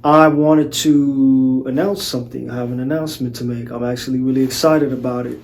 I wanted to announce something. I have an announcement to make. I'm actually really excited about it.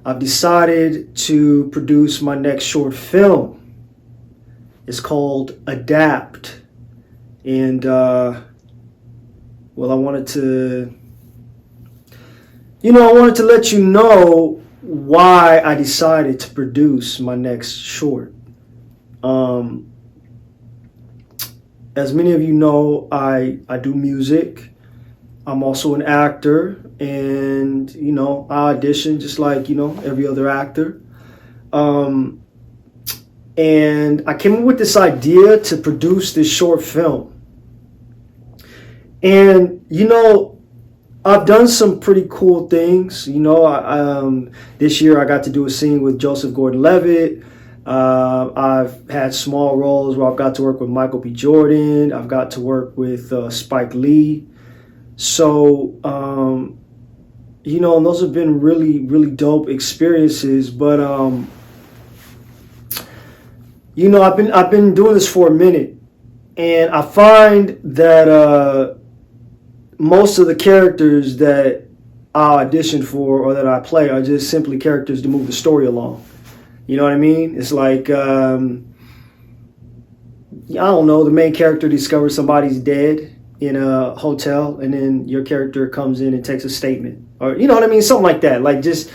I've decided to produce my next short film. It's called Adapt. And, well, I wanted to, I wanted to let you know why I decided to produce my next short. As many of you know, I do music. I'm also an actor, and I audition just like every other actor. And I came up with this idea to produce this short film. And I've done some pretty cool things. This year I got to do a scene with Joseph Gordon-Levitt. I've had small roles where I've got to work with Michael B. Jordan. I've got to work with Spike Lee. So, and those have been really, really dope experiences. But, I've been doing this for a minute, and I find that most of the characters that I audition for or that I play are just simply characters to move the story along. You know what I mean? It's like, I don't know, the main character discovers somebody's dead in a hotel, and then your character comes in and takes a statement. Or, you know what I mean? Something like that. Like, just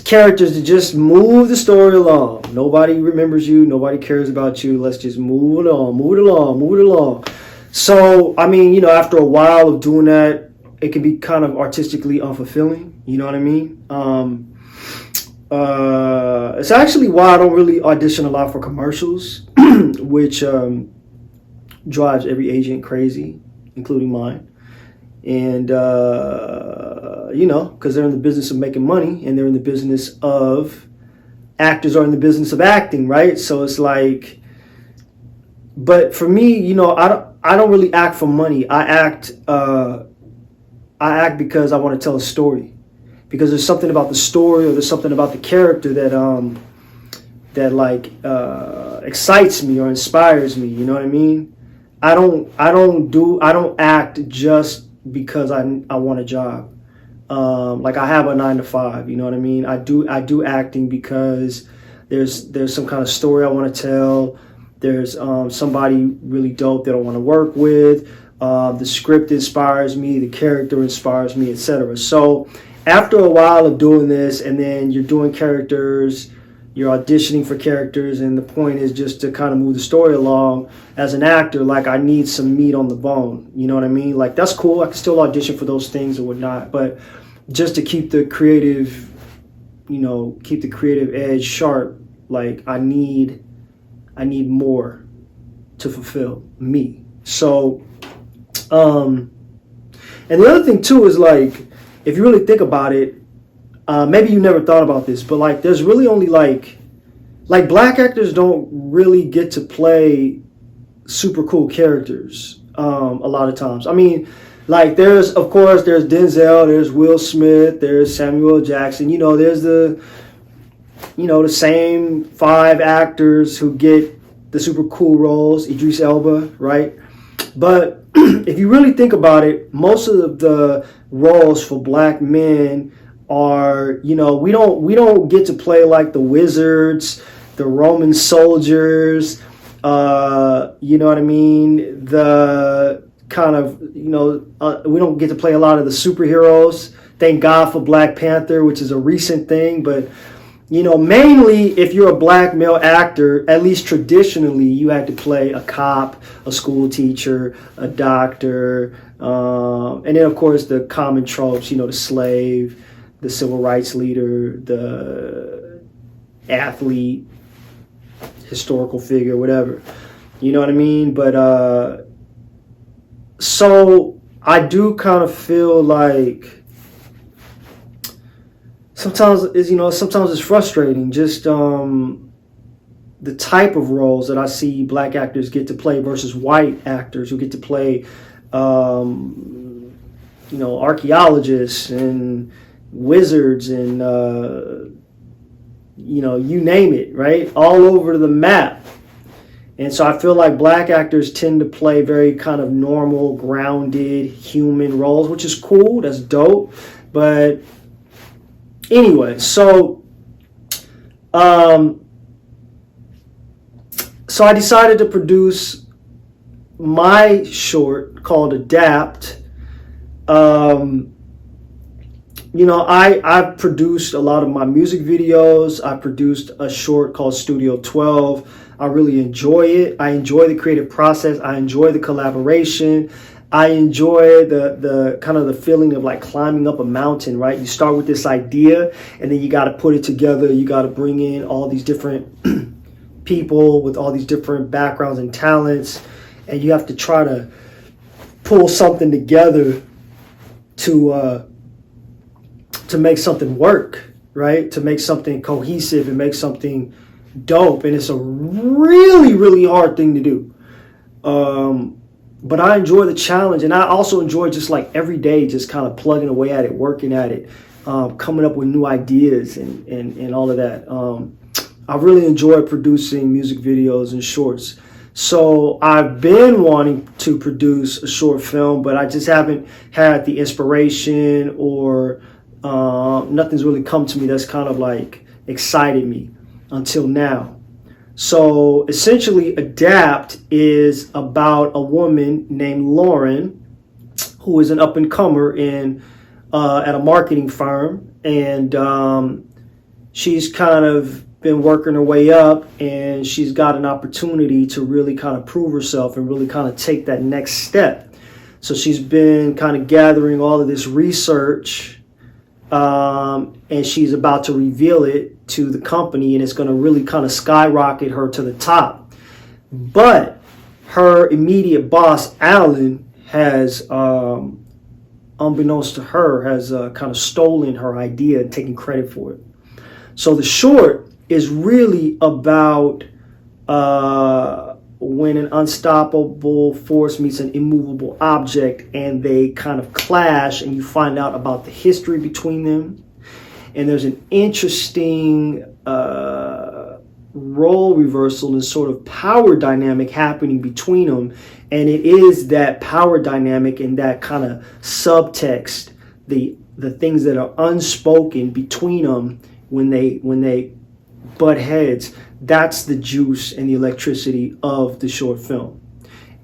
characters to just move the story along. Nobody remembers you. Nobody cares about you. Let's just move it along, move it along, move it along. So, I mean, after a while of doing that, it can be kind of artistically unfulfilling. You know what I mean? It's actually why I don't really audition a lot for commercials, which drives every agent crazy, including mine. And, because they're in the business of making money, and they're in the business of, actors are in the business of acting, right? So it's like, but for me, I don't really act for money. I act because I want to tell a story. Because there's something about the story, or there's something about the character that excites me or inspires me. You know what I mean? I don't act just because I want a job. Like I have a 9 to 5. You know what I mean? I do acting because there's some kind of story I want to tell. There's somebody really dope that I want to work with. The script inspires me. The character inspires me, etc. So after a while of doing this, and then you're doing characters, you're auditioning for characters, and the point is just to kind of move the story along. As an actor, like, I need some meat on the bone. You know what I mean? Like, that's cool. I can still audition for those things or whatnot, but just to keep the creative, edge sharp, like, I need more to fulfill me. So, and the other thing too is, like, if you really think about it, maybe you never thought about this, but like, there's really only like black actors don't really get to play super cool characters a lot of times. I mean, like, there's Denzel, there's Will Smith, there's Samuel L. Jackson. There's the same 5 actors who get the super cool roles. Idris Elba, right? But if you really think about it, most of the roles for black men are, we don't get to play like the wizards, the Roman soldiers, you know what I mean? The kind of, we don't get to play a lot of the superheroes. Thank God for Black Panther, which is a recent thing, but mainly if you're a black male actor, at least traditionally, you had to play a cop, a school teacher, a doctor, and then of course the common tropes, the slave, the civil rights leader, the athlete, historical figure, whatever. You know what I mean? But so I do kind of feel like sometimes it's frustrating, just the type of roles that I see black actors get to play versus white actors who get to play archaeologists and wizards and you name it, right? All over the map. And so I feel like black actors tend to play very kind of normal, grounded, human roles, which is cool. That's dope. But anyway, um, so I decided to produce my short called Adapt. I've produced a lot of my music videos. I produced a short called Studio 12. I really enjoy it. I enjoy the creative process. I enjoy the collaboration. I enjoy the kind of the feeling of like climbing up a mountain, right? You start with this idea and then you got to put it together. You got to bring in all these different people with all these different backgrounds and talents. And you have to try to pull something together to make something work, right? To make something cohesive and make something dope. And it's a really, really hard thing to do. But I enjoy the challenge, and I also enjoy just like every day, just kind of plugging away at it, working at it, coming up with new ideas and all of that. I really enjoy producing music videos and shorts. So I've been wanting to produce a short film, but I just haven't had the inspiration, or nothing's really come to me that's kind of like excited me until now. So essentially, Adapt is about a woman named Lauren, who is an up and comer at a marketing firm, and she's kind of been working her way up, and she's got an opportunity to really kind of prove herself and really kind of take that next step. So she's been kind of gathering all of this research, and she's about to reveal it to the company, and it's going to really kind of skyrocket her to the top. But her immediate boss, Alan, has, unbeknownst to her, has kind of stolen her idea and taken credit for it. So the short is really about when an unstoppable force meets an immovable object, and they kind of clash, and you find out about the history between them. And there's an interesting role reversal and sort of power dynamic happening between them. And it is that power dynamic and that kind of subtext, the things that are unspoken between them when they butt heads. That's the juice and the electricity of the short film.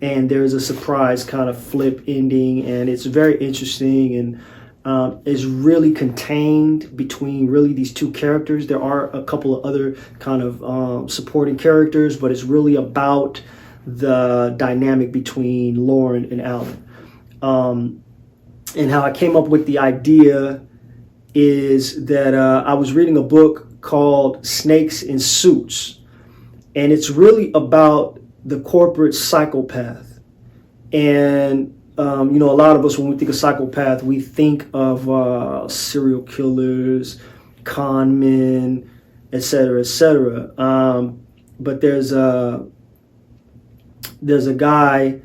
And there's a surprise kind of flip ending, and it's very interesting, and is really contained between really these two characters. There are a couple of other kind of supporting characters, but it's really about the dynamic between Lauren and Alan. And how I came up with the idea is that I was reading a book called Snakes in Suits, and it's really about the corporate psychopath. And a lot of us, when we think of psychopath, we think of serial killers, con men, etc., etc. But there's a guy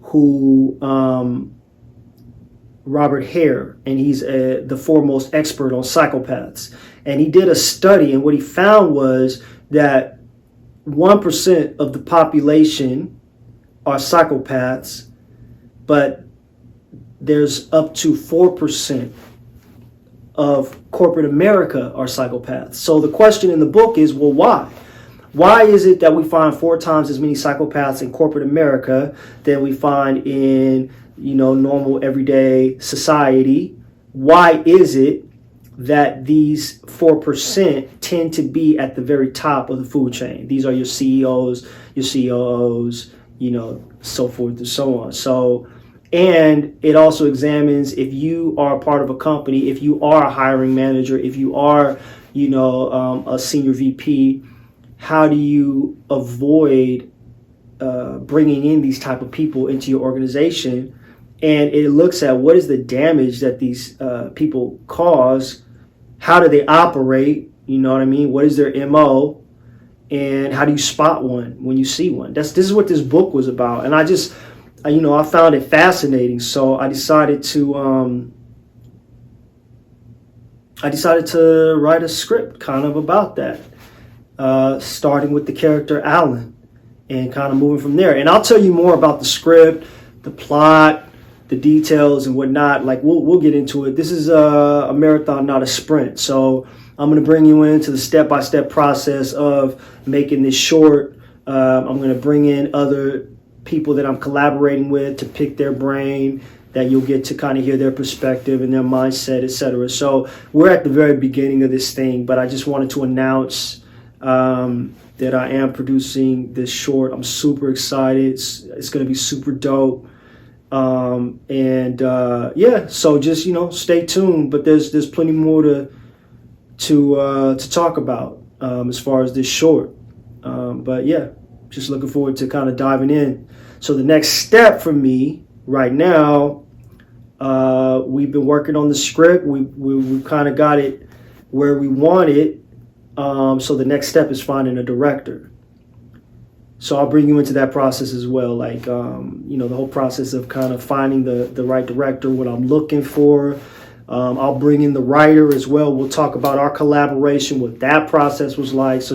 who, Robert Hare, and he's the foremost expert on psychopaths. And he did a study, and what he found was that 1% of the population are psychopaths, but there's up to 4% of corporate America are psychopaths. So the question in the book is, well, why? Why is it that we find 4 times as many psychopaths in corporate America than we find in, normal everyday society? Why is it that these 4% tend to be at the very top of the food chain? These are your CEOs, your COOs, so forth and so on. So, and it also examines if you are a part of a company, if you are a hiring manager, if you are, a senior VP, how do you avoid bringing in these type of people into your organization? And it looks at what is the damage that these people cause, how do they operate, what is their MO, and how do you spot one when you see one? This is what this book was about. And I found it fascinating, so I decided to write a script kind of about that, starting with the character Alan. and kind of moving from there. And I'll tell you more about the script, the plot, the details, and whatnot. Like we'll get into it. This is a marathon, not a sprint. So I'm going to bring you into the step-by-step process of making this short. I'm going to bring in other people that I'm collaborating with to pick their brain, that you'll get to kind of hear their perspective and their mindset, etc. So we're at the very beginning of this thing, but I just wanted to announce that I am producing this short. I'm super excited. It's going to be super dope. Yeah, so just, stay tuned, but there's plenty more to talk about as far as this short. But yeah, just looking forward to kind of diving in. So the next step for me right now, we've been working on the script. We've kind of got it where we want it. So the next step is finding a director. So I'll bring you into that process as well. Like, the whole process of kind of finding the right director, what I'm looking for. I'll bring in the writer as well. We'll talk about our collaboration, what that process was like. So